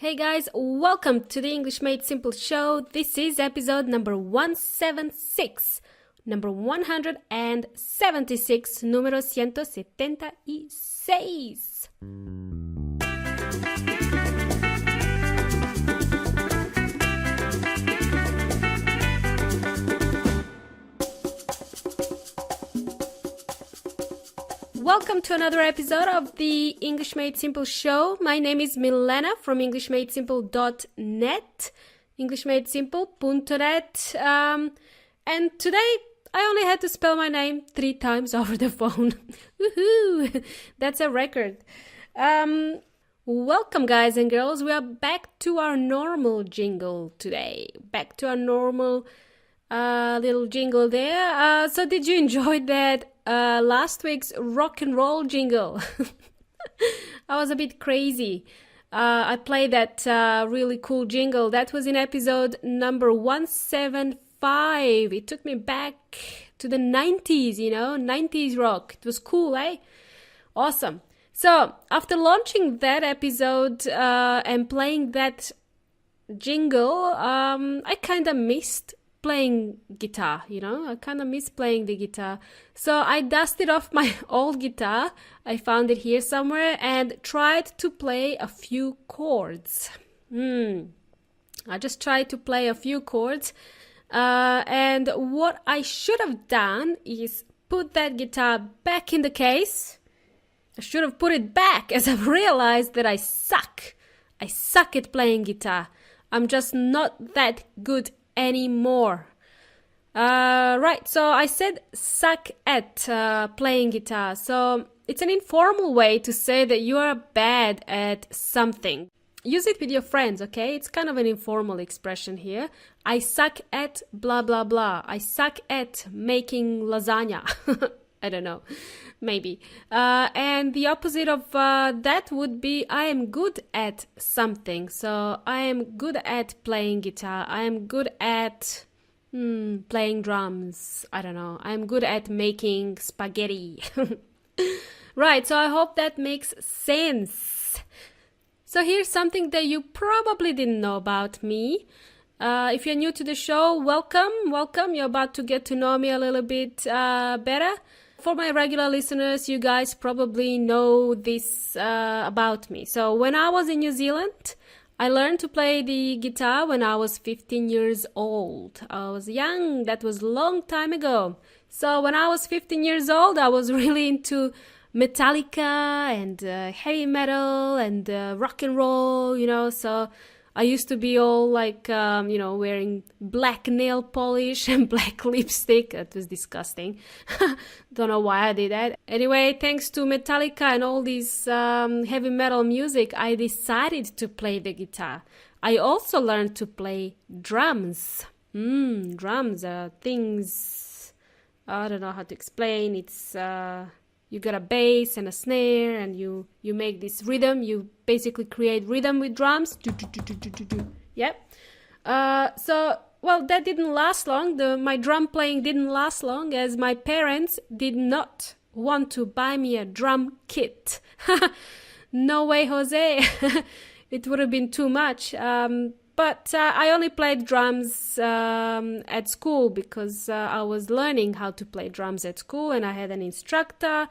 Hey guys, welcome to the English Made Simple show. This is episode number 176. Number 176, número 176. Welcome to another episode of the English Made Simple show. My name is Milena from EnglishMadeSimple.net, EnglishMadeSimple.net, and today I only had to spell my name 3 times over the phone. Woohoo! That's a record. Welcome guys and girls. We are back to our normal jingle today. Back to our normal little jingle there. So did you enjoy that last week's rock and roll jingle? I was a bit crazy. I played that really cool jingle. That was in episode number 175. It took me back to the 90s, 90s rock. It was cool, eh? Awesome. So after launching that episode and playing that jingle, I kind of missed playing guitar, I kind of miss playing the guitar. So I dusted off my old guitar, I found it here somewhere, and tried to play a few chords. I just tried to play a few chords, and what I should have done is put that guitar back in the case. I should have put it back, as I've realized that I suck at playing guitar. I'm just not that good anymore. Right, so I said suck at playing guitar. So it's an informal way to say that you are bad at something. Use it with your friends, okay? It's kind of an informal expression here. I suck at blah blah blah. I suck at making lasagna. I don't know, maybe. And the opposite of that would be I am good at something. So I am good at playing guitar. I am good at playing drums. I don't know. I am good at making spaghetti. Right, so I hope that makes sense. So here's something that you probably didn't know about me. If you're new to the show, welcome. You're about to get to know me a little bit better. For my regular listeners, you guys probably know this about me. So when I was in New Zealand, I learned to play the guitar when I was 15 years old. I was young. That was a long time ago. So when I was 15 years old, I was really into Metallica and heavy metal and rock and roll, so I used to be all like, wearing black nail polish and black lipstick. That was disgusting. Don't know why I did that. Anyway, thanks to Metallica and all this heavy metal music, I decided to play the guitar. I also learned to play drums. Drums are things, I don't know how to explain. It's... you got a bass and a snare, and you make this rhythm. You basically create rhythm with drums. Yep. Well, that didn't last long. My drum playing didn't last long, as my parents did not want to buy me a drum kit. No way, Jose. It would have been too much. But I only played drums at school because I was learning how to play drums at school, and I had an instructor.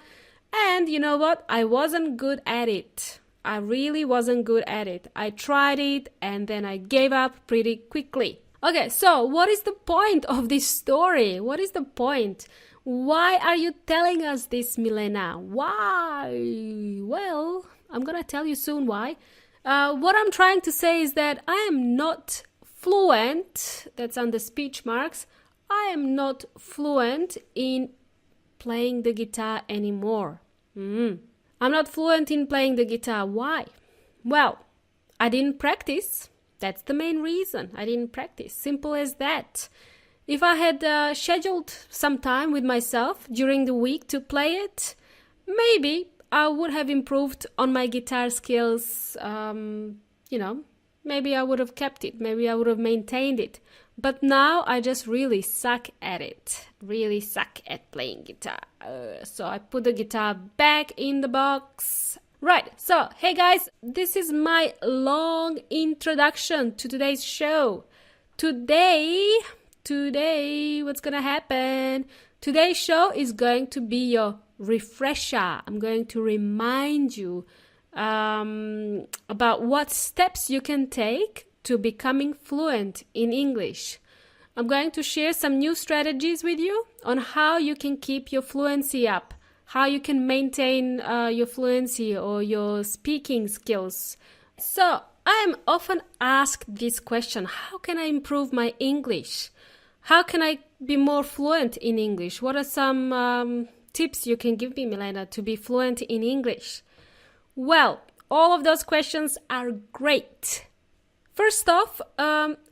And you know what? I wasn't good at it. I really wasn't good at it. I tried it and then I gave up pretty quickly. Okay, so what is the point of this story? What is the point? Why are you telling us this, Milena? Why? Well, I'm gonna tell you soon why. What I'm trying to say is that I am not fluent, that's under speech marks, I am not fluent in playing the guitar anymore. I'm not fluent in playing the guitar. Why? Well, I didn't practice. That's the main reason. I didn't practice. Simple as that. If I had scheduled some time with myself during the week to play it, maybe I would have improved on my guitar skills, maybe I would have kept it, maybe I would have maintained it. But now I just really suck at it, really suck at playing guitar. So I put the guitar back in the box Right, so hey guys, this is my long introduction to today's show. Today, what's gonna happen? Today's show is going to be your refresher. I'm going to remind you about what steps you can take to becoming fluent in English. I'm going to share some new strategies with you on how you can keep your fluency up, how you can maintain your fluency or your speaking skills. So I am often asked this question: how can I improve my English? How can I be more fluent in English? What are some tips you can give me, Milena, to be fluent in English? Well, all of those questions are great. First off,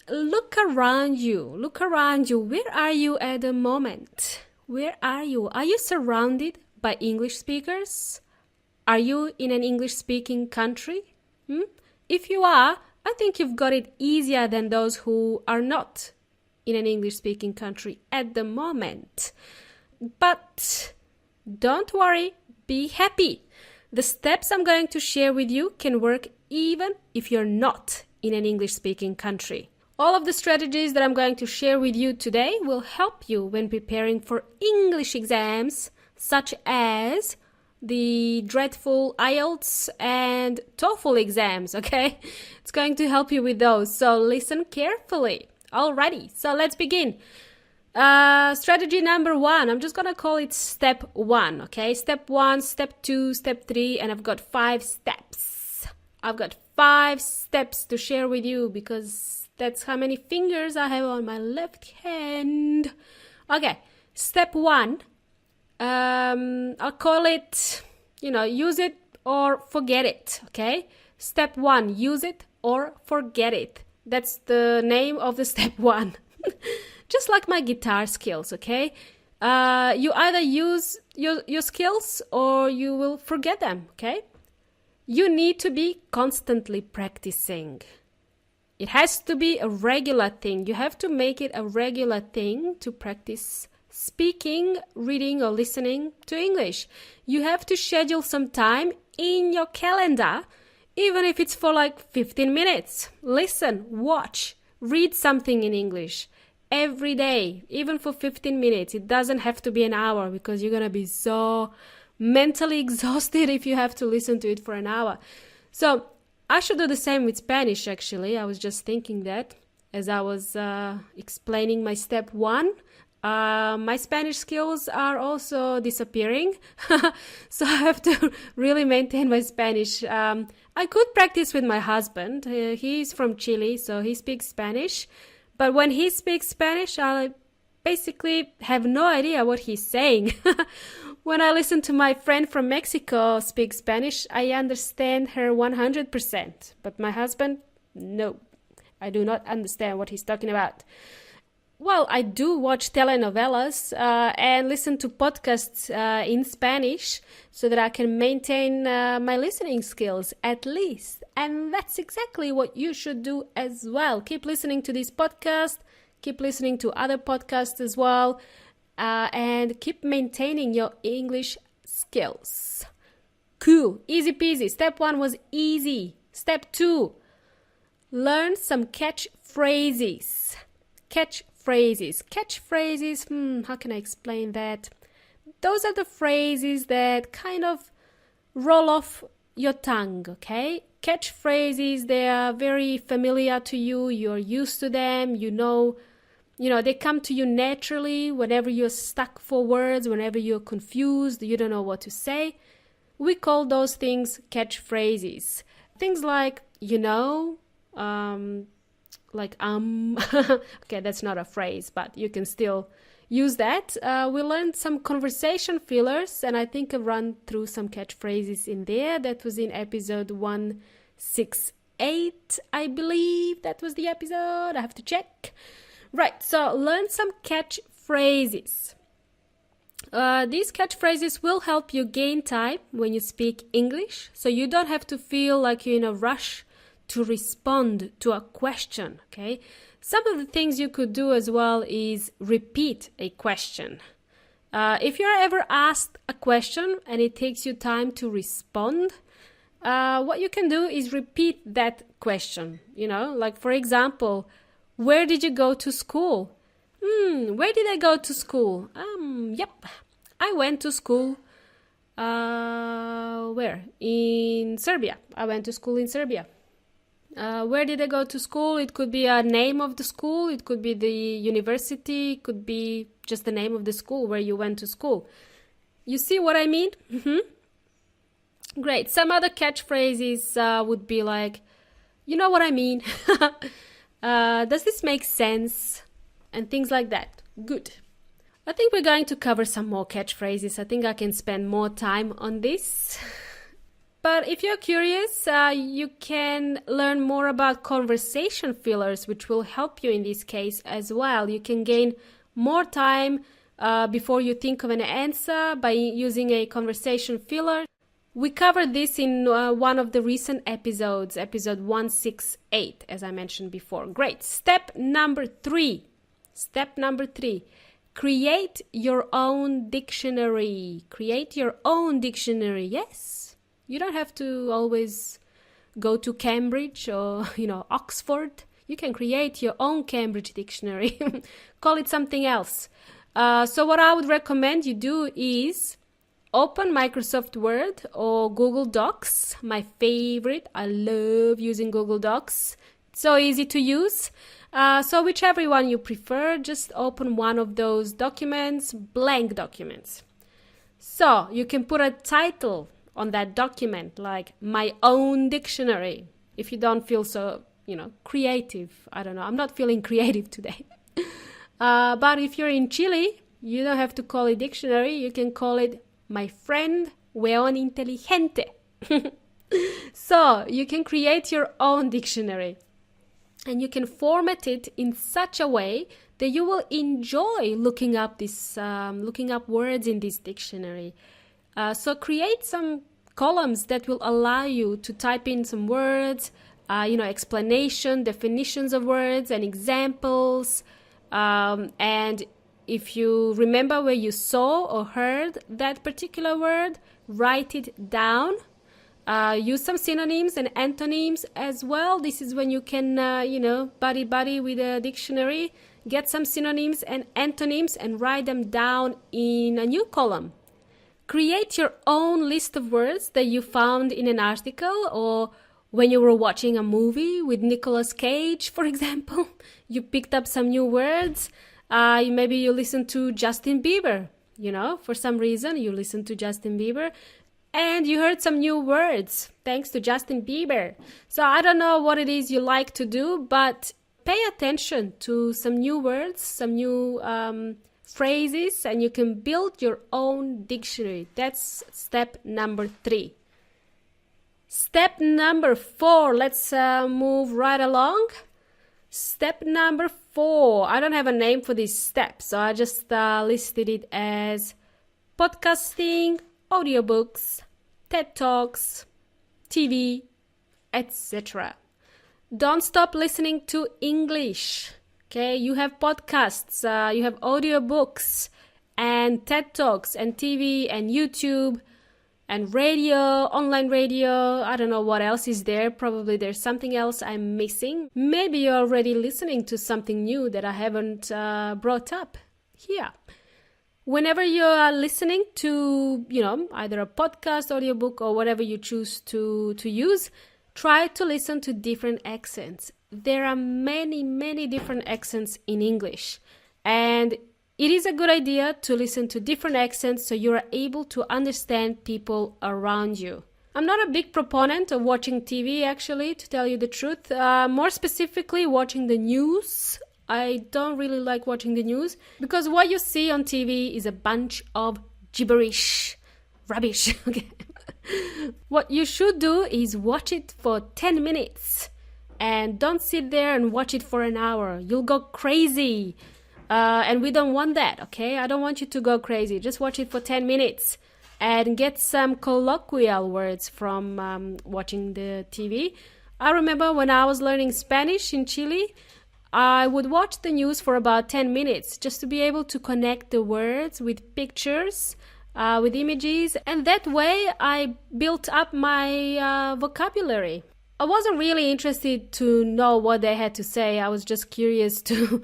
look around you. Look around you. Where are you at the moment? Where are you? Are you surrounded by English speakers? Are you in an English-speaking country? If you are, I think you've got it easier than those who are not in an English-speaking country at the moment. But don't worry, be happy. The steps I'm going to share with you can work even if you're not in an English-speaking country. All of the strategies that I'm going to share with you today will help you when preparing for English exams, such as the dreadful IELTS and TOEFL exams, okay? It's going to help you with those, so listen carefully. Alrighty, so let's begin. Strategy number 1, I'm just gonna call it step 1, okay? Step 1, step 2, step 3, and I've got 5 steps. I've got 5 steps to share with you because that's how many fingers I have on my left hand. Okay, step 1, I'll call it, use it or forget it, okay? Step 1, use it or forget it. That's the name of the step 1. Just like my guitar skills, okay? You either use your skills or you will forget them, okay? You need to be constantly practicing. It has to be a regular thing. You have to make it a regular thing to practice speaking, reading, or listening to English. You have to schedule some time in your calendar, even if it's for like 15 minutes. Listen, watch, read something in English every day, even for 15 minutes. It doesn't have to be an hour because you're going to be so mentally exhausted if you have to listen to it for an hour. So I should do the same with Spanish, actually. I was just thinking that as I was explaining my step 1. My Spanish skills are also disappearing, so I have to really maintain my Spanish. I could practice with my husband. He's from Chile, so he speaks Spanish. But when he speaks Spanish, I basically have no idea what he's saying. When I listen to my friend from Mexico speak Spanish, I understand her 100%. But my husband, no, I do not understand what he's talking about. Well, I do watch telenovelas and listen to podcasts in Spanish so that I can maintain my listening skills at least. And that's exactly what you should do as well. Keep listening to this podcast, keep listening to other podcasts as well, and keep maintaining your English skills. Cool, easy peasy. Step 1 was easy. Step 2, learn some catchphrases. Catchphrases, how can I explain that? Those are the phrases that kind of roll off your tongue, okay? Catchphrases, they are very familiar to you. You're used to them. You know, they come to you naturally whenever you're stuck for words, whenever you're confused, you don't know what to say. We call those things catchphrases. Things like, okay, that's not a phrase, but you can still use that. We learned some conversation fillers, and I think I've run through some catchphrases in there. That was in episode 168, I believe that was the episode. I have to check. Right, so learn some catchphrases. These catchphrases will help you gain time when you speak English, so you don't have to feel like you're in a rush to respond to a question, okay? Some of the things you could do as well is repeat a question. If you're ever asked a question and it takes you time to respond, what you can do is repeat that question, like for example, where did you go to school? Where did I go to school? Yep, I went to school. Where? In Serbia. I went to school in Serbia. Where did I go to school? It could be a name of the school. It could be the university. It could be just the name of the school where you went to school. You see what I mean? Great. Some other catchphrases would be like, you know what I mean? Does this make sense? And things like that. Good. I think we're going to cover some more catchphrases. I think I can spend more time on this. But if you're curious, you can learn more about conversation fillers, which will help you in this case as well. You can gain more time before you think of an answer by using a conversation filler. We covered this in one of the recent episodes, episode 168, as I mentioned before. Great. Step number 3. Create your own dictionary. Create your own dictionary. Yes. You don't have to always go to Cambridge or, Oxford. You can create your own Cambridge dictionary. Call it something else. So what I would recommend you do is open Microsoft Word or Google Docs. My favorite. I love using Google Docs. It's so easy to use. So whichever one you prefer, just open one of those documents, blank documents. So you can put a title on that document, like my own dictionary. If you don't feel so, creative. I don't know. I'm not feeling creative today. But if you're in Chile, you don't have to call it dictionary. You can call it my friend weón inteligente. So you can create your own dictionary. And you can format it in such a way that you will enjoy looking up words in this dictionary. So create some columns that will allow you to type in some words, explanation, definitions of words and examples. And if you remember where you saw or heard that particular word, write it down. Use some synonyms and antonyms as well. This is when you can, buddy with a dictionary, get some synonyms and antonyms and write them down in a new column. Create your own list of words that you found in an article or when you were watching a movie with Nicolas Cage, for example. You picked up some new words. Maybe you listened to Justin Bieber, for some reason you listened to Justin Bieber. And you heard some new words thanks to Justin Bieber. So I don't know what it is you like to do, but pay attention to some new words, some new phrases, and you can build your own dictionary. That's step number 3. Step number 4. Let's move right along. Step number 4. I don't have a name for this step, so I just listed it as podcasting, audiobooks, TED Talks, TV, etc. Don't stop listening to English. Okay, you have podcasts, you have audiobooks, and TED Talks, and TV, and YouTube, and radio, online radio. I don't know what else is there. Probably there's something else I'm missing. Maybe you're already listening to something new that I haven't brought up here. Whenever you are listening to, either a podcast, audiobook, or whatever you choose to use, try to listen to different accents. There are many, many different accents in English. And it is a good idea to listen to different accents so you are able to understand people around you. I'm not a big proponent of watching TV, actually, to tell you the truth. More specifically, watching the news. I don't really like watching the news because what you see on TV is a bunch of gibberish, rubbish. Okay. What you should do is watch it for 10 minutes and don't sit there and watch it for an hour. You'll go crazy. And we don't want that, okay? I don't want you to go crazy. Just watch it for 10 minutes and get some colloquial words from watching the TV. I remember when I was learning Spanish in Chile, I would watch the news for about 10 minutes just to be able to connect the words with pictures with images, and that way I built up my vocabulary. I wasn't really interested to know what they had to say. I was just curious to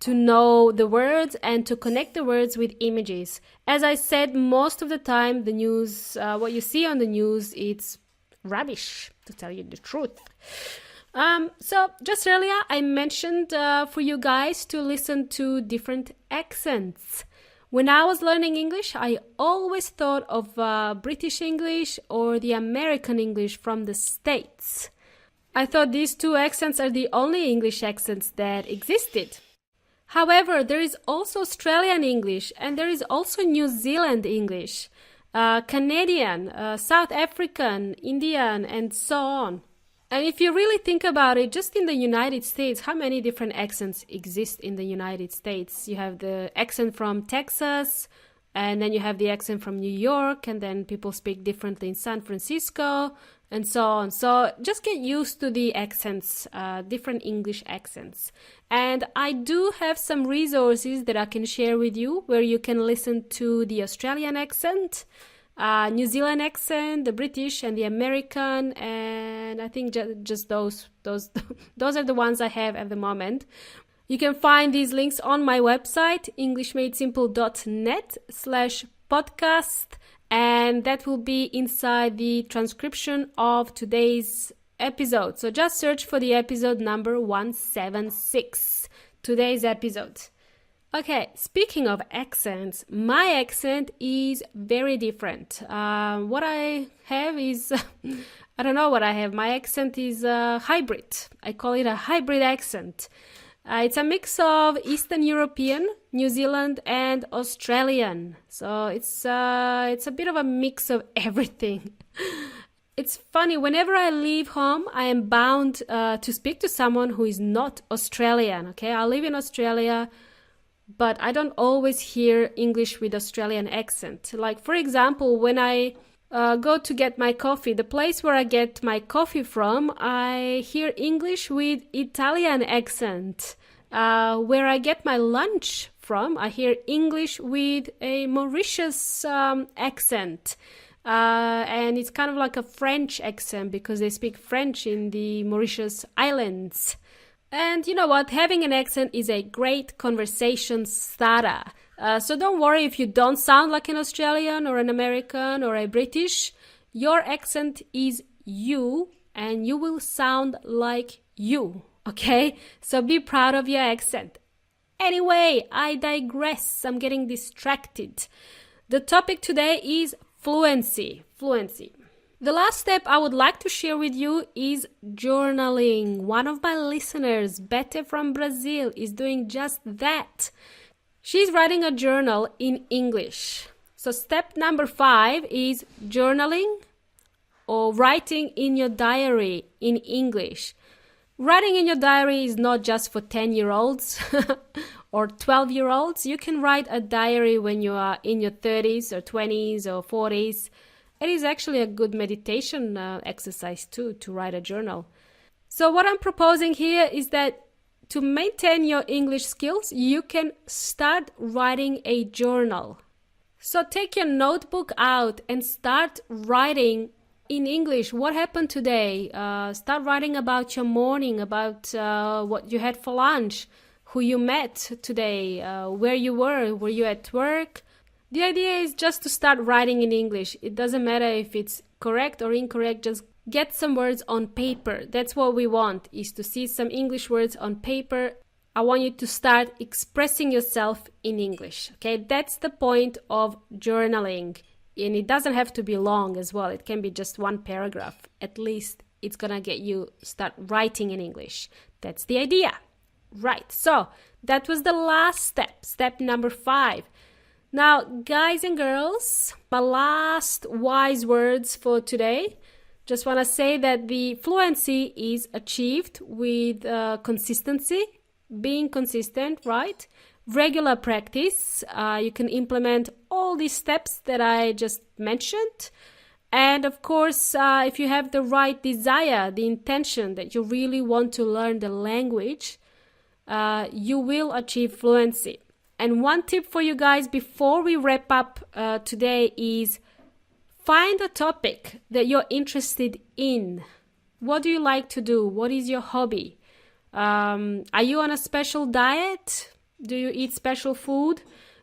know the words and to connect the words with images. As I said, most of the time the news, what you see on the news, it's rubbish, to tell you the truth. So just earlier I mentioned for you guys to listen to different accents. When I was learning English, I always thought of British English or the American English from the States. I thought these two accents are the only English accents that existed. However, there is also Australian English, and there is also New Zealand English, Canadian, South African, Indian, and so on. And if you really think about it, just in the United States, how many different accents exist in the United States? You have the accent from Texas, and then you have the accent from New York, and then people speak differently in San Francisco, and so on. So just get used to the accents, different English accents. And I do have some resources that I can share with you where you can listen to the Australian accent, New Zealand accent, the British and the American, and I think just those are the ones I have at the moment. You can find these links on my website, englishmadesimple.net/podcast, and that will be inside the transcription of today's episode. So just search for the episode number 176, today's episode. Okay, speaking of accents, my accent is very different. What I have is, I don't know what I have. My accent is hybrid. I call it a hybrid accent. It's a mix of Eastern European, New Zealand, and Australian. So it's a bit of a mix of everything. It's funny, whenever I leave home, I am bound to speak to someone who is not Australian. Okay, I live in Australia, but I don't always hear English with Australian accent. Like, for example, when I go to get my coffee, the place where I get my coffee from, I hear English with Italian accent. Where I get my lunch from, I hear English with a Mauritius accent. And it's kind of like a French accent because they speak French in the Mauritius Islands. And you know what? Having an accent is a great conversation starter. So don't worry if you don't sound like an Australian or an American or a British. Your accent is you, and you will sound like you. Okay? So be proud of your accent. Anyway, I digress. I'm getting distracted. The topic today is fluency. Fluency. The last step I would like to share with you is journaling. One of my listeners, Bete from Brazil, is doing just that. She's writing a journal in English. So step number 5 is journaling or writing in your diary in English. Writing in your diary is not just for 10-year-olds or 12-year-olds. You can write a diary when you are in your 30s or 20s or 40s. It is actually a good meditation exercise too, to write a journal. So what I'm proposing here is that to maintain your English skills, you can start writing a journal. So take your notebook out and start writing in English. What happened today? Start writing about your morning, about what you had for lunch, who you met today, where you were you at work? The idea is just to start writing in English. It doesn't matter if it's correct or incorrect, just get some words on paper. That's what we want, is to see some English words on paper. I want you to start expressing yourself in English. Okay, that's the point of journaling. And it doesn't have to be long as well. It can be just one paragraph. At least it's gonna get you start writing in English. That's the idea. Right, so that was the last step, step number 5. Now, guys and girls, my last wise words for today. Just want to say that the fluency is achieved with consistency, being consistent, right? Regular practice. You can implement all these steps that I just mentioned. And of course, if you have the right desire, the intention that you really want to learn the language, you will achieve fluency. And one tip for you guys before we wrap up today is find a topic that you're interested in. What do you like to do? What is your hobby? Are you on a special diet? Do you eat special food?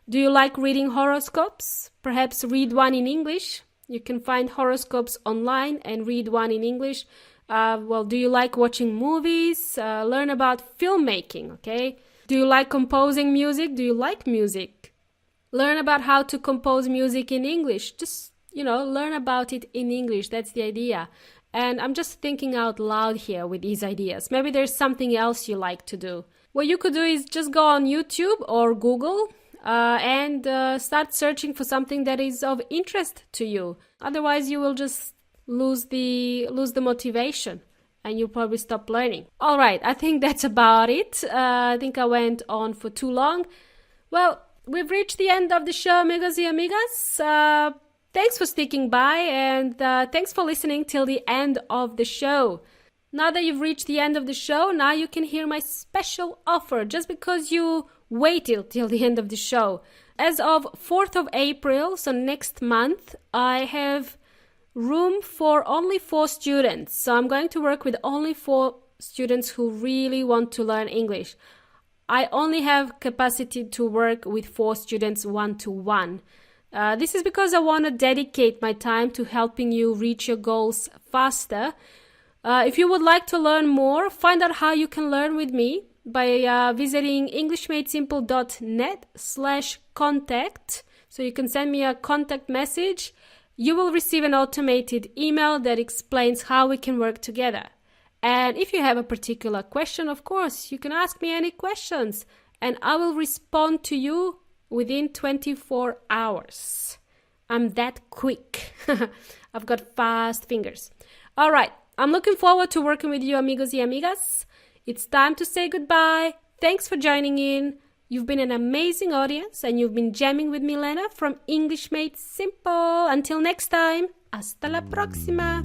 Do you like reading horoscopes? Perhaps read one in English. You can find horoscopes online and read one in English. Do you like watching movies? Learn about filmmaking, okay? Do you like composing music? Do you like music? Learn about how to compose music in English. Just, learn about it in English. That's the idea. And I'm just thinking out loud here with these ideas. Maybe there's something else you like to do. What you could do is just go on YouTube or Google and start searching for something that is of interest to you. Otherwise, you will just lose the motivation and you'll probably stop learning. All right, I think that's about it. I think I went on for too long. Well, we've reached the end of the show, amigos y amigas. Thanks for sticking by and thanks for listening till the end of the show. Now that you've reached the end of the show, now you can hear my special offer just because you waited till the end of the show. As of 4th of April, so next month, I have room for only 4 students. So I'm going to work with only 4 students who really want to learn English. I only have capacity to work with 4 students one-to-one. This is because I want to dedicate my time to helping you reach your goals faster. If you would like to learn more, find out how you can learn with me by visiting englishmadesimple.net/contact. So you can send me a contact message. You will receive an automated email that explains how we can work together. And if you have a particular question, of course, you can ask me any questions and I will respond to you within 24 hours. I'm that quick. I've got fast fingers. All right. I'm looking forward to working with you, amigos y amigas. It's time to say goodbye. Thanks for joining in. You've been an amazing audience and you've been jamming with Milena from English Made Simple. Until next time, hasta la próxima.